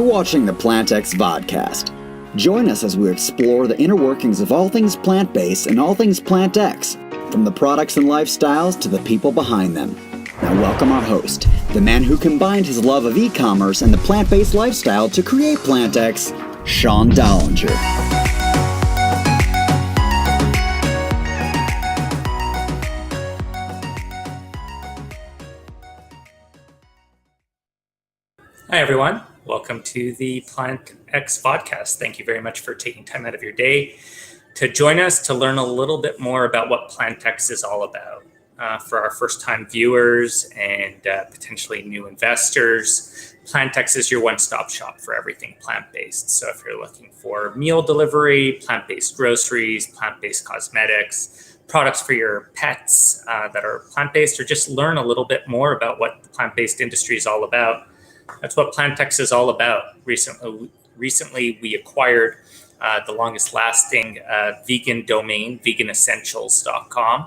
You're watching the PlantX vodcast. Join us as we explore the inner workings of all things plant-based and all things PlantX, from the products and lifestyles to the people behind them. Now welcome our host, the man who combined his love of e-commerce and the plant-based lifestyle to create PlantX, Sean Dollinger. Hi, everyone. Welcome to the PlantX podcast. Thank you very much for taking time out of your day to join us to learn a little bit more about what PlantX is all about. For our first-time viewers and potentially new investors, PlantX is your one-stop shop for everything plant-based. So if you're looking for meal delivery, plant-based groceries, plant-based cosmetics, products for your pets that are plant-based, or just learn a little bit more about what the plant-based industry is all about, that's what PlantX is all about. Recently we acquired the longest lasting vegan domain, veganessentials.com.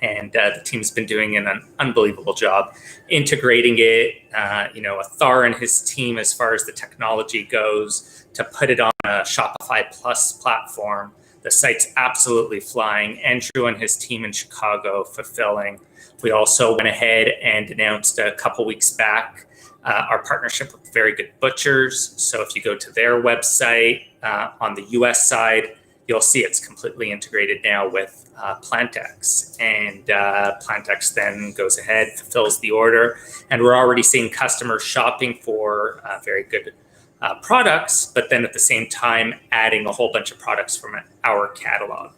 And the team's been doing an unbelievable job integrating it. Athar and his team, as far as the technology goes, to put it on a Shopify Plus platform. The site's absolutely flying. Andrew and his team in Chicago fulfilling. We also went ahead and announced a couple weeks back our partnership with Very Good Butchers. So if you go to their website on the US side, you'll see it's completely integrated now with PlantX. And PlantX then goes ahead, fulfills the order. And we're already seeing customers shopping for very good products, but then at the same time, adding a whole bunch of products from our catalog.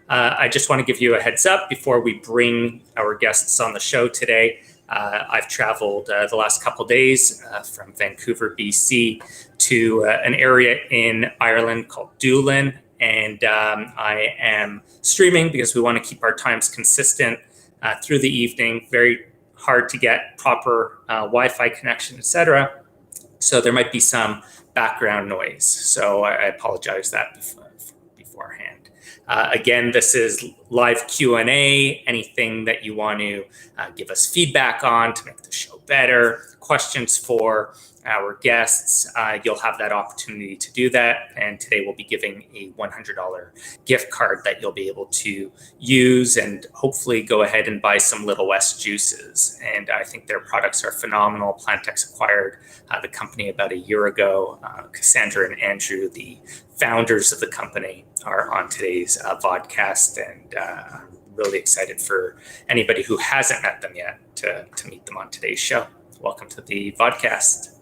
I just want to give you a heads up before we bring our guests on the show today. I've traveled the last couple of days from Vancouver, BC, to an area in Ireland called Doolin. And I am streaming because we want to keep our times consistent through the evening. Very hard to get proper Wi-Fi connection, etc. So there might be some background noise. So I apologize that beforehand. Again, this is live Q&A. Anything that you want to give us feedback on to make the show better, questions for our guests, you'll have that opportunity to do that. And today we'll be giving a $100 gift card that you'll be able to use and hopefully go ahead and buy some Little West juices. And I think their products are phenomenal. PlantX acquired the company about a year ago. Cassandra and Andrew, the founders of the company, are on today's vodcast, and really excited for anybody who hasn't met them yet to meet them on today's show. Welcome to the vodcast.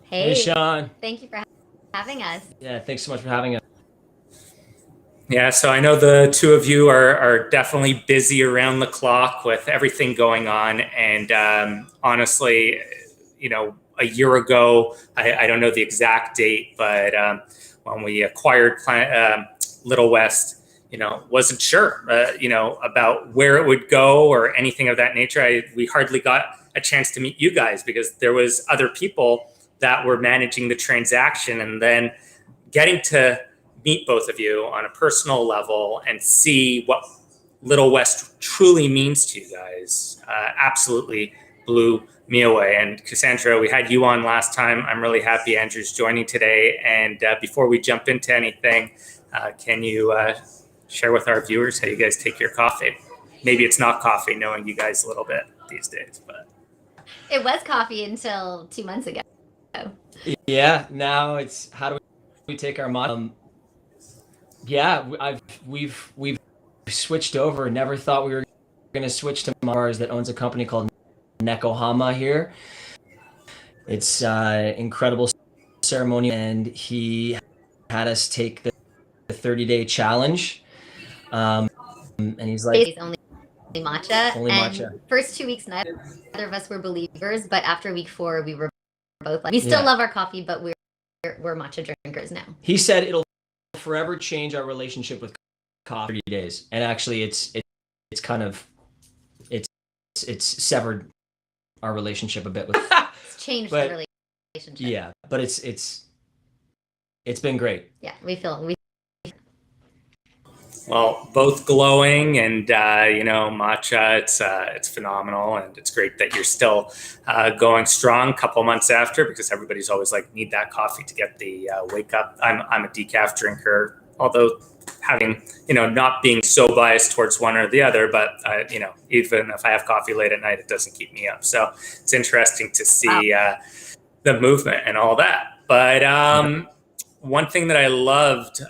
Hey, Sean. Thank you for having us. Yeah, thanks so much for having us. Yeah, so I know the two of you are definitely busy around the clock with everything going on. And honestly, a year ago, I don't know the exact date, but when we acquired Little West, wasn't sure, about where it would go or anything of that nature. We hardly got a chance to meet you guys because there was other people that were managing the transaction, and then getting to meet both of you on a personal level and see what Little West truly means to you guys absolutely blew me away. And Cassandra, we had you on last time. I'm really happy Andrew's joining today. And before we jump into anything, can you share with our viewers how you guys take your coffee? Maybe it's not coffee, knowing you guys a little bit these days, but It was coffee until 2 months ago. Yeah, now it's how do we take our mod? We've switched over. Never thought we were going to switch to Mars that owns a company called Nekohama here. It's incredible ceremony, and he had us take the 30-day challenge. And he's like, It's only matcha. Only and matcha. First 2 weeks, neither of us were believers, but after week 4, we were both like, we still love our coffee, but we're matcha drinkers now. He said it'll forever change our relationship with coffee 30 days. And actually it's severed our relationship a bit with It's changed the relationship. Yeah, but it's been great. Yeah, we feel Well, both glowing, and matcha. It's phenomenal, and it's great that you're still going strong. A couple months after, because everybody's always like, need that coffee to get the wake up. I'm a decaf drinker, although having not being so biased towards one or the other, but even if I have coffee late at night, it doesn't keep me up. So it's interesting to see the movement and all that. But one thing that I loved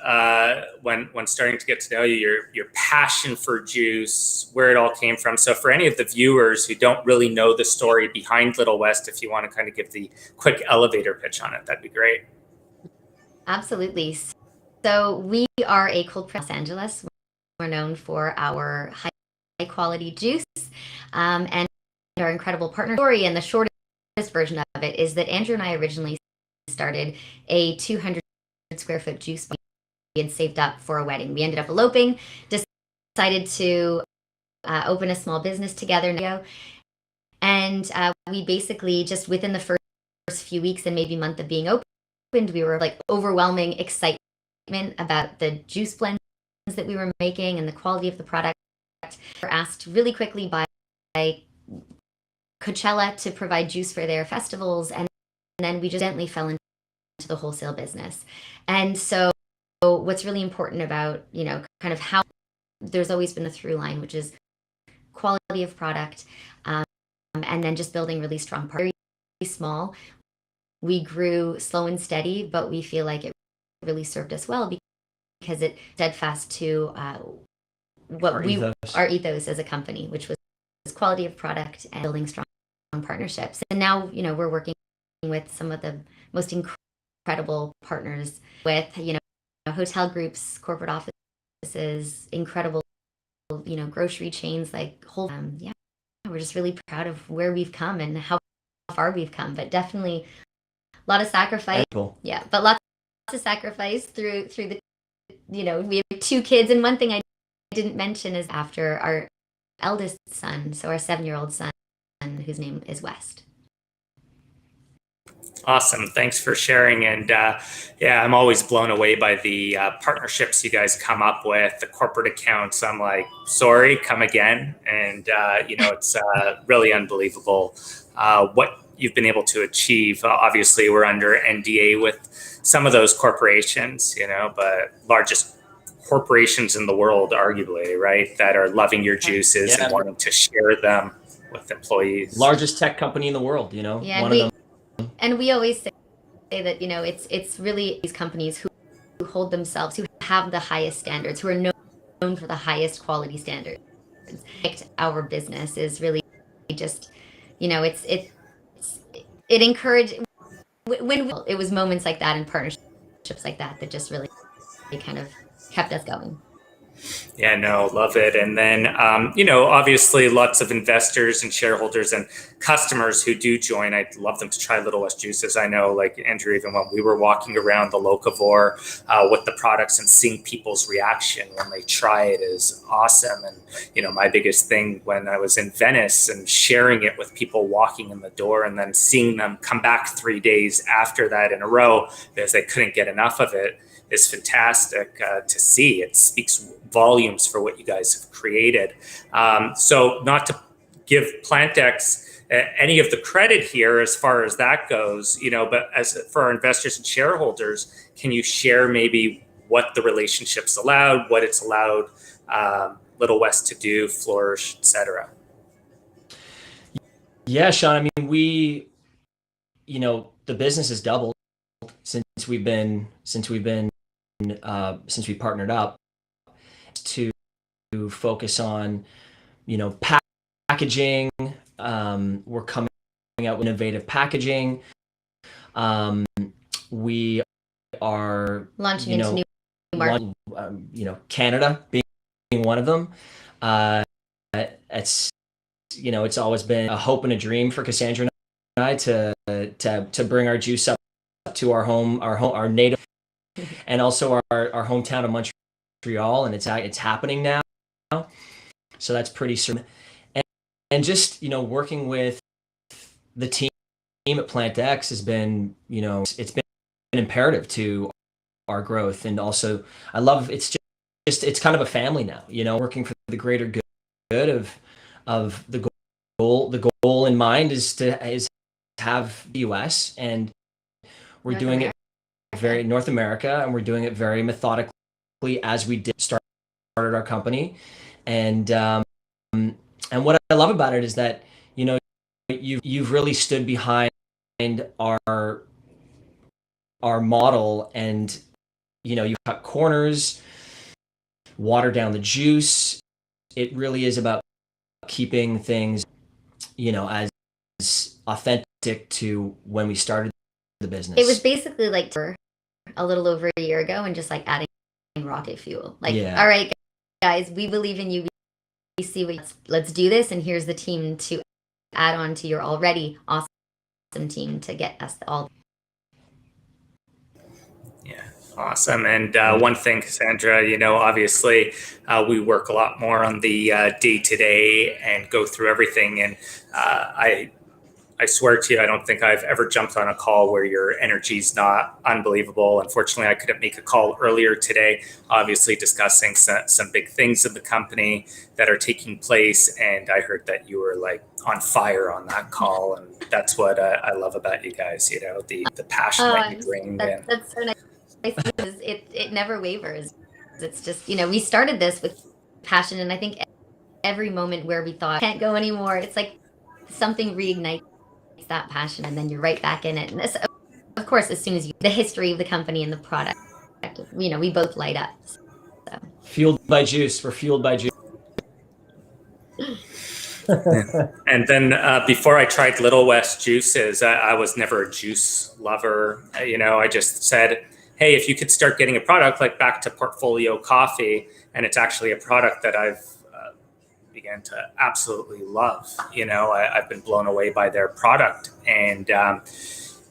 when starting to get to know you, your passion for juice, where it all came from. So for any of the viewers who don't really know the story behind Little West, if you want to kind of give the quick elevator pitch on it, that'd be great. Absolutely. So we are a cold press Los Angeles. We're known for our high quality juice and our incredible partner story. And the shortest version of it is that Andrew and I originally started a 200 square foot juice bar we had saved up for a wedding. We ended up eloping, decided to open a small business together. And we basically just within the first few weeks and maybe month of being opened, we were like overwhelming excitement about the juice blends that we were making and the quality of the product. We were asked really quickly by Coachella to provide juice for their festivals, and then we just gently fell into the wholesale business. And so what's really important about kind of how there's always been a through line, which is quality of product, and then just building really strong partners. Very small, we grew slow and steady, but we feel like it really served us well because it steadfast to our ethos as a company, which was quality of product and building strong partnerships. And now we're working with some of the most incredible partners with hotel groups, corporate offices, incredible grocery chains like Whole. We're just really proud of where we've come and how far we've come, but definitely a lot of sacrifice. Cool. Yeah, but lots of sacrifice through the we have 2 kids, and one thing I didn't mention is after our eldest son, so our 7-year-old son, whose name is West. Awesome. Thanks for sharing. And I'm always blown away by the partnerships you guys come up with, the corporate accounts. I'm like, sorry, come again. And, it's really unbelievable what you've been able to achieve. Obviously, we're under NDA with some of those corporations, but largest corporations in the world, arguably, right, that are loving your juices and wanting to share them with employees. Largest tech company in the world, Yeah, one of them. And we always say that, it's really these companies who hold themselves, who have the highest standards, who are known for the highest quality standards. Our business is really just, it encouraged, when it was moments like that and partnerships like that just really kind of kept us going. Yeah, no, love it. And then, obviously lots of investors and shareholders and customers who do join. I'd love them to try Little West juices. I know, like Andrew, even when we were walking around the locavore with the products and seeing people's reaction when they try it is awesome. And, my biggest thing when I was in Venice and sharing it with people walking in the door and then seeing them come back 3 days after that in a row because they couldn't get enough of it is fantastic to see. It speaks volumes for what you guys have created. So not to give PlantX any of the credit here as far as that goes, but as for our investors and shareholders, can you share maybe what the relationship's allowed, what it's allowed Little West to do, flourish, etc.? Yeah, Sean, I mean, the business has doubled since we partnered up to focus on, packaging. We're coming out with innovative packaging. We are launching into new markets. Canada being one of them. It's always been a hope and a dream for Cassandra and I to bring our juice up to our native, and also our hometown of Montreal, and it's happening now. So that's pretty certain. And just working with the team at PlantX has been it's been imperative to our growth, and also I love it's it's kind of a family now, working for the greater good of the goal. The goal in mind is to have the US, and we're North doing America. it very North America, and we're doing it very methodically as we did started our company. And what I love about it is that you've really stood behind our model, and you cut corners, water down the juice. It really is about keeping things as authentic to when we started the business. It was basically like a little over a year ago, and just like adding rocket fuel. Like, Yeah. all right, guys, we believe in you. We see what. Let's do this, and here's the team to add on to your already awesome team to get us all. Yeah, awesome. And one thing, Cassandra, obviously we work a lot more on the day-to-day and go through everything. And I swear to you, I don't think I've ever jumped on a call where your energy's not unbelievable. Unfortunately, I couldn't make a call earlier today, obviously discussing some big things in the company that are taking place. And I heard that you were like on fire on that call. And that's what I love about you guys, the passion that you bring. That's so nice. It never wavers. It's just, we started this with passion. And I think every moment where we thought can't go anymore, it's like something reignites that passion, and then you're right back in it. And this, of course, as soon as the history of the company and the product, we both light up. So. Fueled by juice. We're fueled by juice. And then before I tried Little West juices, I was never a juice lover. I just said, hey, if you could start getting a product like back to Portfolio Coffee, and it's actually a product that I've began to absolutely love. I've been blown away by their product. And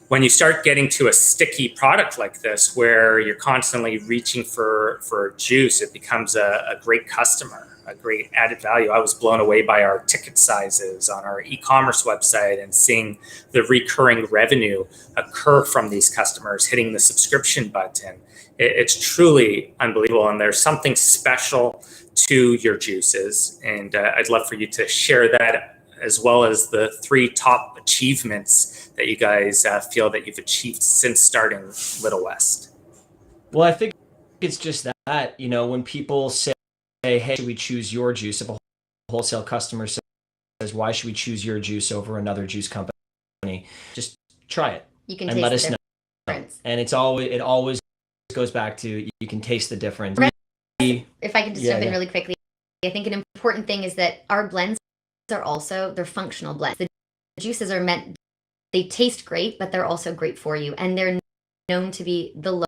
when you start getting to a sticky product like this, where you're constantly reaching for juice, it becomes a great customer, a great added value. I was blown away by our ticket sizes on our e-commerce website and seeing the recurring revenue occur from these customers hitting the subscription button. It's truly unbelievable. And there's something special to your juices. And I'd love for you to share that, as well as the 3 top achievements that you guys feel that you've achieved since starting Little West. Well, I think it's just that, when people say, hey, should we choose your juice? If a wholesale customer says, why should we choose your juice over another juice company? Just try it. You can and taste let the us know. difference. And it always goes back to, you can taste the difference. If I can just jump in really quickly, I think an important thing is that our blends they're functional blends. The juices are they taste great, but they're also great for you. And they're known to be the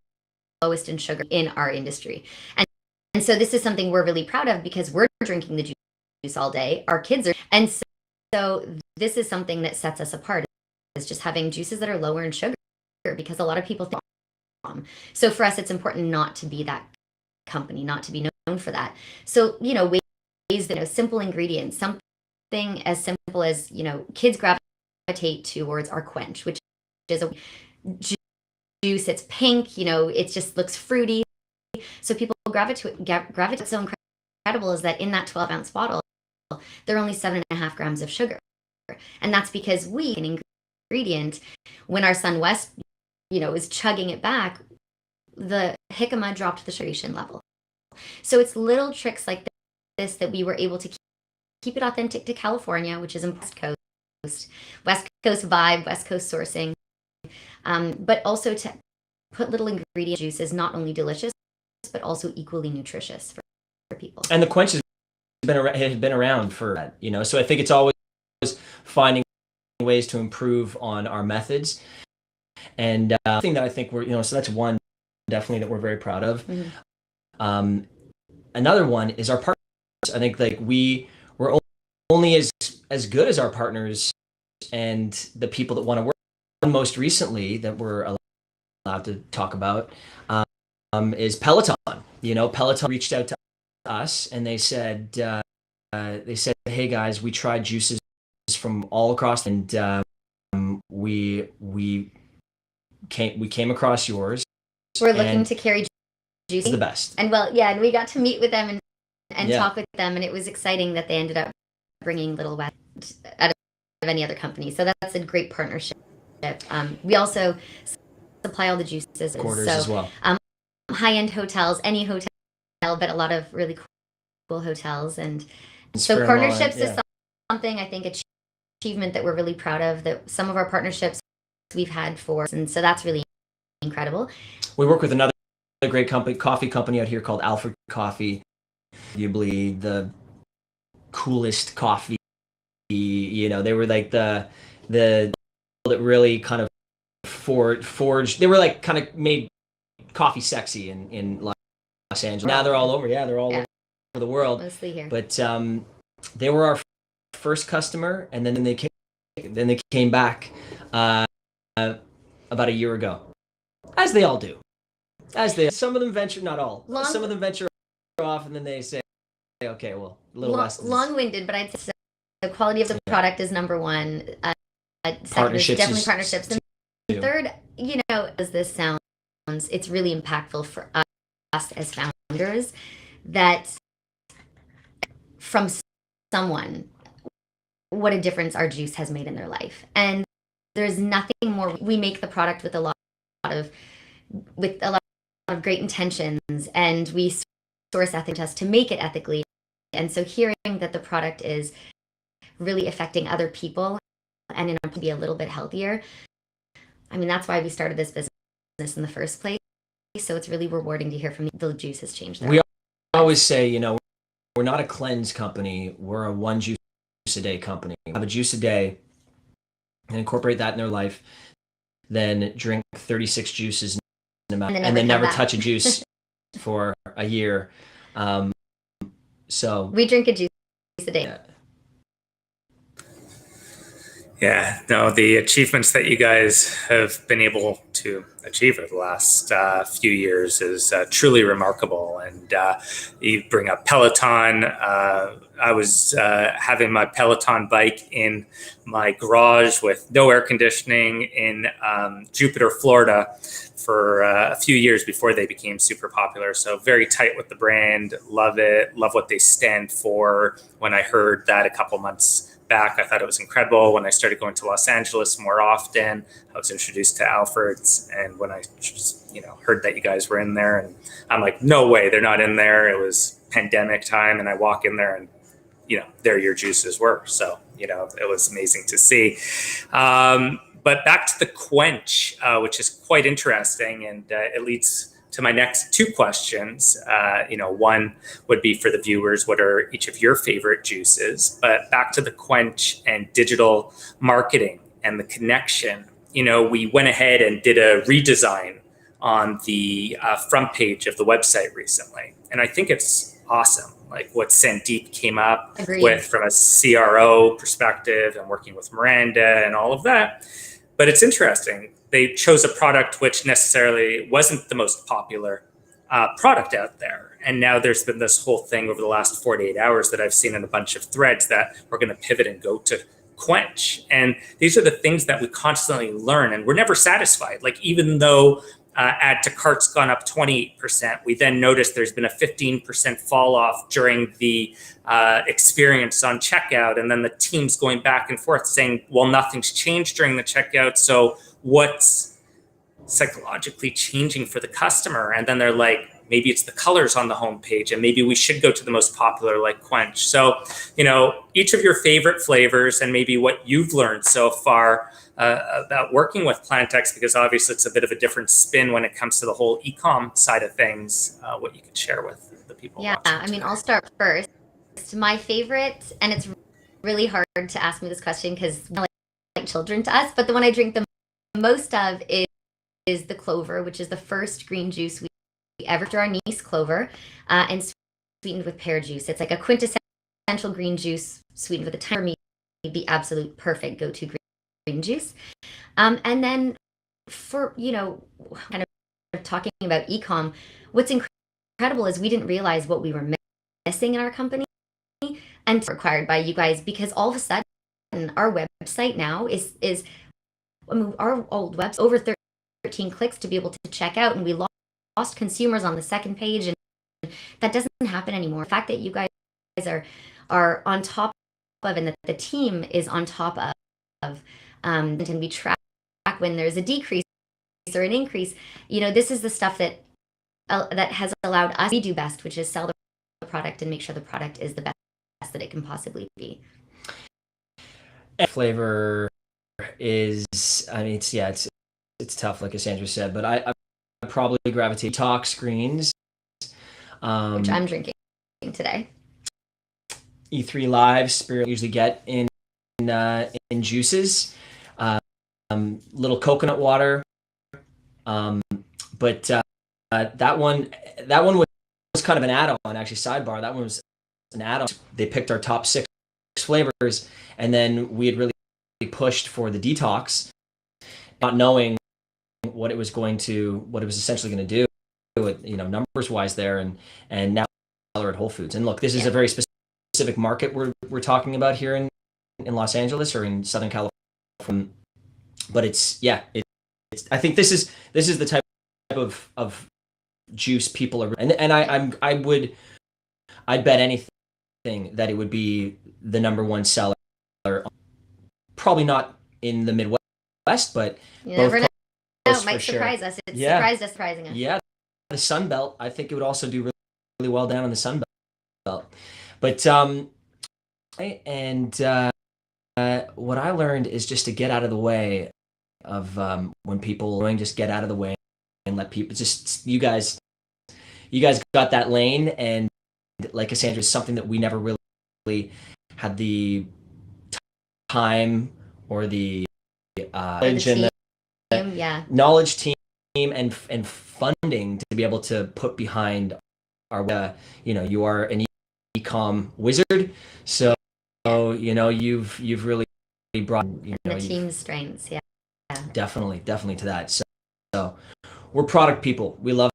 lowest in sugar in our industry. And so this is something we're really proud of, because we're drinking the juice all day. Our kids are. And so this is something that sets us apart, is just having juices that are lower in sugar, because a lot of people think. So for us, it's important not to be that company, not to be known for that. So, ways that, simple ingredients, something as simple as, kids gravitate towards our Quench, which is a juice. It's pink, it just looks fruity. So people gravitate. What's so incredible is that in that 12-ounce bottle, there are only 7.5 grams of sugar. And that's because an ingredient, when our son West, is chugging it back, the jicama dropped the saturation level. So it's little tricks like this that we were able to keep it authentic to California, which is in West Coast vibe, West Coast sourcing, but also to put little ingredient juices, not only delicious, but also equally nutritious for people. And the Quench has been around for that, so I think it's always finding ways to improve on our methods. And the thing that I think we're, so that's one definitely that we're very proud of. Mm-hmm. Another one is our partners. I think we're only as good as our partners and the people that want to work. Most recently that we're allowed to talk about is Peloton. Peloton reached out to us and they said, hey guys, we tried juices from all across, and we came across yours. We're looking to carry juice. It's the best. And and we got to meet with them and Yeah. talk with them, and it was exciting that they ended up bringing Little West out of any other company. So that's a great partnership. We also supply all the juices. Quarters so, as well. High-end hotels, any hotel, but a lot of really cool hotels. And so Fairmont, partnerships yeah. is something, I think, achievement that we're really proud of, that some of our partnerships we've had and so that's really incredible. We work with another great coffee company out here called Alfred Coffee. Arguably the coolest coffee. You know, they were like the that really kind of forged. They were like kind of made coffee sexy in Los Angeles. Now they're all over. Yeah, they're all over the world. Mostly here. But they were our first customer, and then they came back about a year ago, as they all do. Some of them venture, not all. Some of them venture off, and then they say, okay, well, Little West is long-winded, but I'd say the quality of the product is number one. Partnerships, definitely partnerships. And third, as this sounds, it's really impactful for us as founders that from someone, what a difference our juice has made in their life. And there's nothing more. We make the product with a lot of great intentions, and we source ethically to make it ethically. And so hearing that the product is really affecting other people and to be a little bit healthier, I mean, that's why we started this business in the first place. So it's really rewarding to hear from the juice has changed their lives. We always say, we're not a cleanse company. We're a one juice a day company. Have a juice a day and incorporate that in their life, then drink 36 juices and then never touch a juice for a year. So we drink a juice a day. Yeah, no, the achievements that you guys have been able to achieve over the last few years is truly remarkable. And you bring up Peloton. I was having my Peloton bike in my garage with no air conditioning in Jupiter, Florida for a few years before they became super popular. So very tight with the brand, love it, love what they stand for. When I heard that a couple months back, I thought it was incredible. When I started going to Los Angeles more often, I was introduced to Alfred's, and when I just, heard that you guys were in there, and I'm like, no way, they're not in there. It was pandemic time, and I walk in there, and there your juices were. So it was amazing to see. But back to the quench, which is quite interesting, and it leads to my next two questions. One would be for the viewers, what are each of your favorite juices? But back to the quench and digital marketing and the connection. We went ahead and did a redesign on the front page of the website recently. And I think it's awesome, like what Sandeep came up with from a CRO perspective and working with Miranda and all of that. But it's interesting. They chose a product which necessarily wasn't the most popular product out there. And now there's been this whole thing over the last 48 hours that I've seen in a bunch of threads that we're going to pivot and go to quench. And these are the things that we constantly learn, and we're never satisfied. Like, even though add to cart's gone up 28%, we then noticed there's been a 15% fall off during the experience on checkout. And then the team's going back and forth saying, well, nothing's changed during the checkout. So what's psychologically changing for the customer? And then they're like, maybe it's the colors on the homepage, and maybe we should go to the most popular, like quench. So, each of your favorite flavors and maybe what you've learned so far about working with PlantX, because obviously it's a bit of a different spin when it comes to the whole e-com side of things, what you could share with the people. Yeah, I mean, I'll start first. My favorite, and it's really hard to ask me this question because they're like children to us, but the one I drink the most of is the clover, which is the first green juice we ever drew our niece clover, and sweetened with pear juice. It's like a quintessential green juice sweetened with a tiny, for me, the absolute perfect go-to green juice. And then for, kind of talking about e-com, what's incredible is we didn't realize what we were missing in our company and required by you guys, because all of a sudden our website now is our old website over 13 clicks to be able to check out, and we lost consumers on the second page, and that doesn't happen anymore. The fact that you guys are on top of, and that the team is on top of, and we track when there's a decrease or an increase. This is the stuff that has allowed us to do best, which is sell the product and make sure the product is the best that it can possibly be. Flavor is, I mean, it's tough, like Cassandra said, but I probably gravitate talk screens, which I'm drinking today. E3 Live Spirit usually get in juices, little coconut water, but that one was kind of an add-on. Actually, sidebar, that one was an add-on. They picked our top 6 flavors, and then we had really pushed for the detox, not knowing what it was essentially going to do, numbers wise there, and now at Whole Foods. And look, this is a very specific market we're talking about here in Los Angeles or in Southern California. But it's I think this is the type of juice people are, and I'd bet anything that it would be the number one seller. Probably not in the Midwest, but you never know. It might surprise us. It's surprising us. Yeah, the Sun Belt. I think it would also do really, really well down in the Sun Belt. But what I learned is just to get out of the way of when people just get out of the way and let people just you guys got that lane, and like Cassandra, is something that we never really had the time or the knowledge team and funding to be able to put behind our you are an e-com wizard, so you've really brought the team's strengths. Definitely to that. So we're product people. We love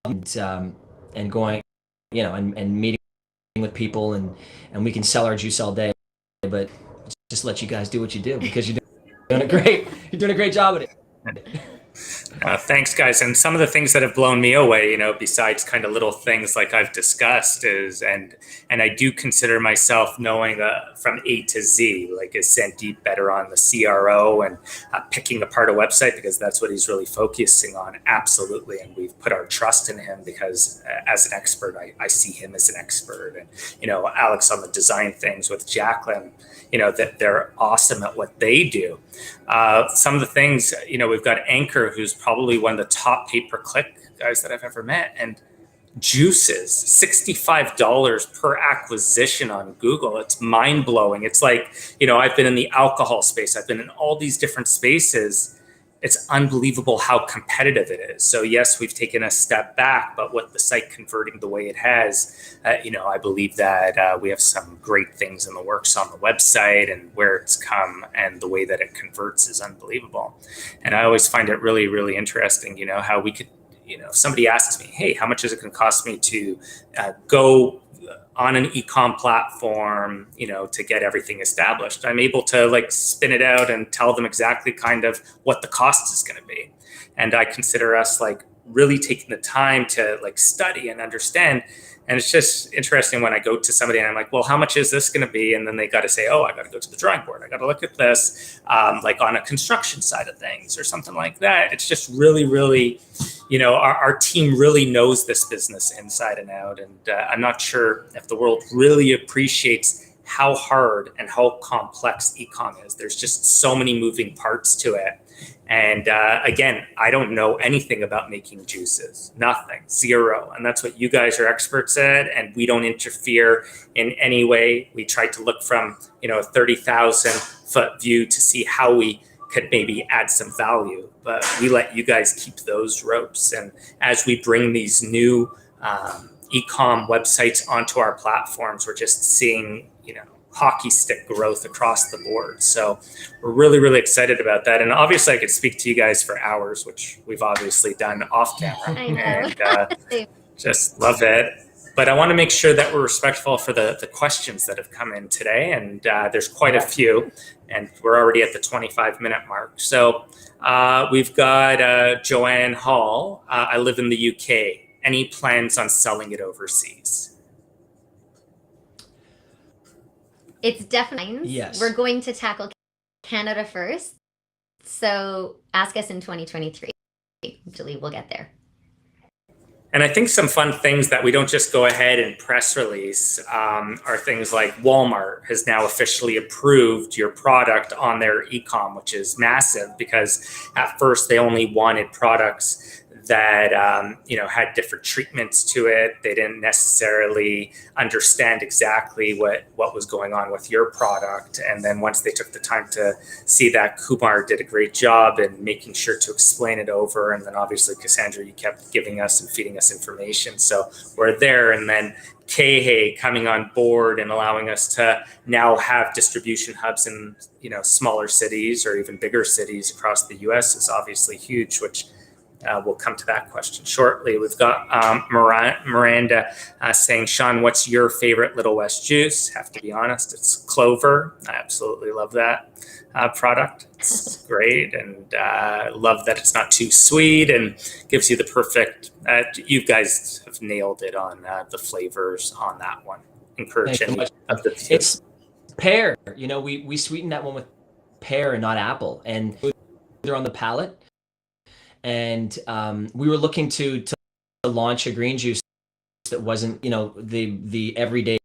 and going and meeting with people, and we can sell our juice all day, but just let you guys do what you do, because you're doing a great job at it. Thanks, guys. And some of the things that have blown me away, besides kind of little things like I've discussed, is and I do consider myself knowing from A to Z, like is Sandeep better on the CRO and picking apart a website, because that's what he's really focusing on. Absolutely. And we've put our trust in him because as an expert, I see him as an expert. And, Alex on the design things with Jacqueline, that they're awesome at what they do. Some of the things, we've got Anchor, who's probably one of the top pay-per-click guys that I've ever met, and juices, $65 per acquisition on Google. It's mind-blowing. It's like, I've been in the alcohol space. I've been in all these different spaces. It's unbelievable how competitive it is. So yes, we've taken a step back, but with the site converting the way it has, I believe that we have some great things in the works on the website, and where it's come and the way that it converts is unbelievable. And I always find it really, really interesting, how we could, if somebody asks me, hey, how much is it going to cost me to go on an e-com platform, to get everything established, I'm able to spin it out and tell them exactly kind of what the cost is going to be. And I consider us really taking the time to study and understand. And it's just interesting when I go to somebody and I'm like, well, how much is this going to be? And then they got to say, oh, I got to go to the drawing board. I got to look at this, on a construction side of things or something like that. It's just really, really, our team really knows this business inside and out. And I'm not sure if the world really appreciates how hard and how complex e-com is. There's just so many moving parts to it. And again, I don't know anything about making juices, nothing, zero. And that's what you guys are experts at. And we don't interfere in any way. We try to look from, a 30,000 foot view to see how we could maybe add some value, but we let you guys keep those ropes. And as we bring these new e-com websites onto our platforms, we're just seeing, hockey stick growth across the board. So we're really, really excited about that. And obviously I could speak to you guys for hours, which we've obviously done off camera. I know. And just love it. But I want to make sure that we're respectful for the questions that have come in today. And there's quite a few, and we're already at the 25-minute mark. So we've got Joanne Hall. I live in the UK. Any plans on selling it overseas? It's definitely, Yes. We're going to tackle Canada first. So ask us in 2023. Usually we'll get there. And I think some fun things that we don't just go ahead and press release are things like Walmart has now officially approved your product on their e-com, which is massive because at first they only wanted products that had different treatments to it. They didn't necessarily understand exactly what was going on with your product. And then once they took the time to see that, Kumar did a great job in making sure to explain it over. And then obviously, Cassandra, you kept giving us and feeding us information. So we're there. And then KH coming on board and allowing us to now have distribution hubs in smaller cities or even bigger cities across the US is obviously huge, which we'll come to that question shortly. We've got Miranda saying, Sean, what's your favorite Little West juice? Have to be honest, it's Clover. I absolutely love that product. It's great, and love that it's not too sweet and gives you the perfect, you guys have nailed it on the flavors on that one. Encourage any of the few. It's pear. We sweeten that one with pear and not apple, and they're on the palate. And we were looking to launch a green juice that wasn't, the everyday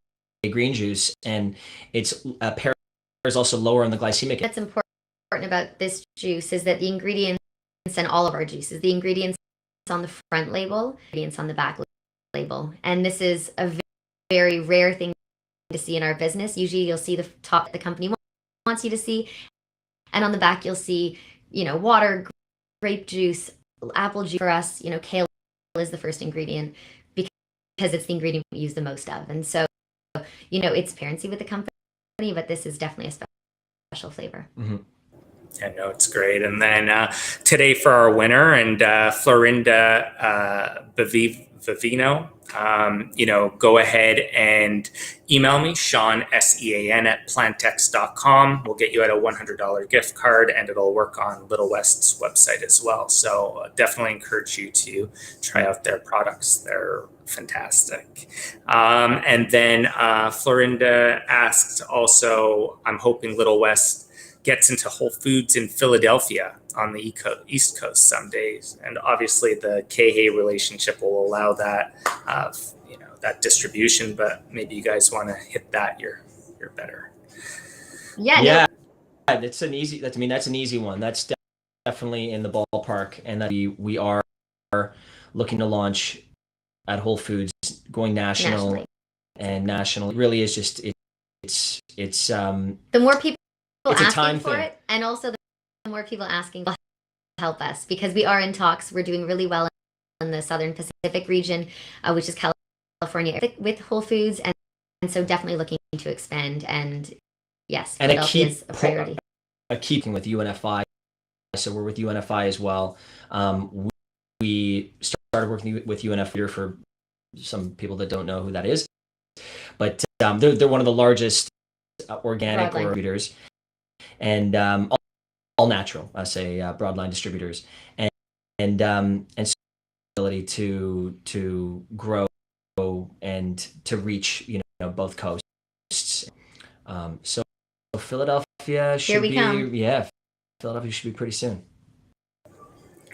green juice, and it's pear is also lower on the glycemic. That's important about this juice is that the ingredients in all of our juices, the ingredients on the front label, ingredients on the back label, and this is a very rare thing to see in our business. Usually, you'll see the top the company wants you to see, and on the back you'll see, water, grape juice, apple juice. For us, kale is the first ingredient because it's the ingredient we use the most of. And so, it's transparency with the company, but this is definitely a special flavor. Mm-hmm. Yeah, no, it's great. And then today for our winner and Florinda Vivino, go ahead and email me, Sean, SEAN at PlantX.com. We'll get you at a $100 gift card, and it'll work on Little West's website as well. So definitely encourage you to try out their products. They're fantastic. And then Florinda asked also, I'm hoping Little West gets into Whole Foods in Philadelphia on the East Coast some days. And obviously the KH relationship will allow that, that distribution, but maybe you guys want to hit that, you're better. Yeah. That's an easy one. That's definitely in the ballpark, and that we are looking to launch at Whole Foods, going national. And national. It really is just, it's the more people it's a asking time for thing. it, and also the more people asking will help us, because we are in talks. We're doing really well in the Southern Pacific region, which is California, with Whole Foods, and so definitely looking to expand. And yes, and Philadelphia is a priority. A keeping with UNFI, so we're with UNFI as well. We started working with UNFI for some people that don't know who that is, but they're one of the largest organic distributors, and all natural, I say, broadline distributors, and ability to grow and to reach both coasts. So Philadelphia should Philadelphia should be pretty soon.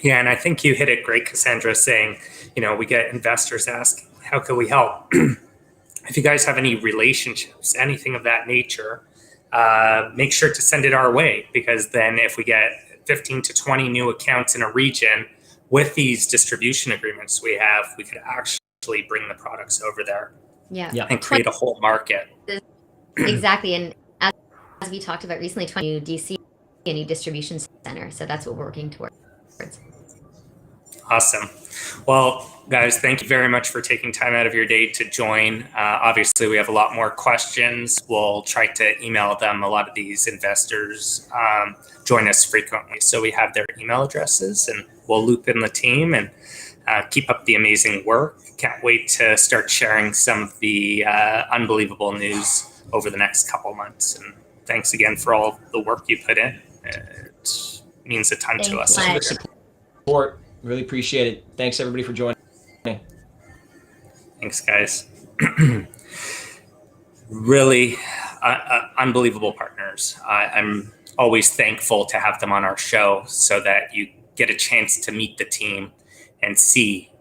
Yeah, and I think you hit it great, Cassandra, saying, we get investors asking, how can we help? If you guys have any relationships, anything of that nature, make sure to send it our way, because then if we get 15 to 20 new accounts in a region with these distribution agreements we have, we could actually bring the products over there and create a whole market. Exactly. And as we talked about recently, 20 DC, a new distribution center. So that's what we're working towards. Awesome. Well, guys, thank you very much for taking time out of your day to join. Obviously, we have a lot more questions. We'll try to email them. A lot of these investors join us frequently, so we have their email addresses, and we'll loop in the team and Keep up the amazing work. Can't wait to start sharing some of the unbelievable news over the next couple months. And thanks again for all the work you put in. It means a ton to us. Thanks. Support. Really appreciate it. Thanks everybody for joining. Thanks, guys. Really unbelievable partners. I'm always thankful to have them on our show so that you get a chance to meet the team and see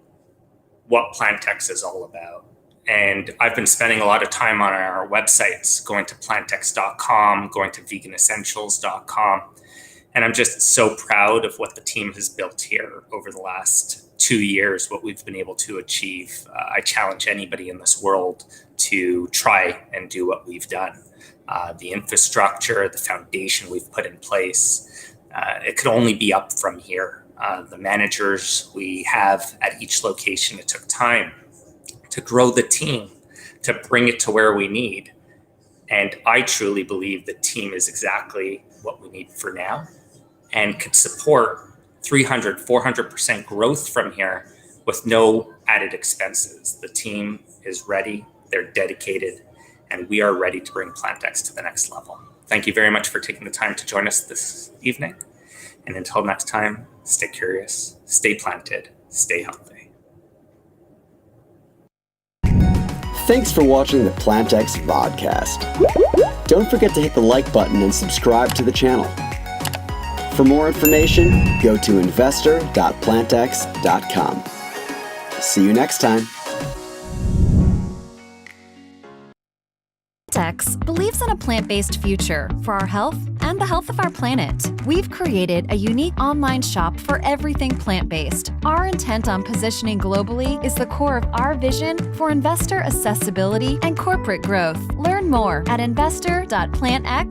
what PlantX is all about. And I've been spending a lot of time on our websites, going to plantx.com, going to veganessentials.com. And I'm just so proud of what the team has built here over the last 2 years, what we've been able to achieve. I challenge anybody in this world to try and do what we've done. The infrastructure, the foundation we've put in place, it could only be up from here. The managers we have at each location, it took time to grow the team, to bring it to where we need. And I truly believe the team is exactly what we need for now and could support 300, 400% growth from here with no added expenses. The team is ready, they're dedicated, and we are ready to bring PlantX to the next level. Thank you very much for taking the time to join us this evening. And until next time, stay curious, stay planted, stay healthy. Thanks for watching the PlantX Vodcast. Don't forget to hit the like button and subscribe to the channel. For more information, go to investor.plantx.com. See you next time. PlantX believes in a plant-based future for our health and the health of our planet. We've created a unique online shop for everything plant-based. Our intent on positioning globally is the core of our vision for investor accessibility and corporate growth. Learn more at investor.plantx.com.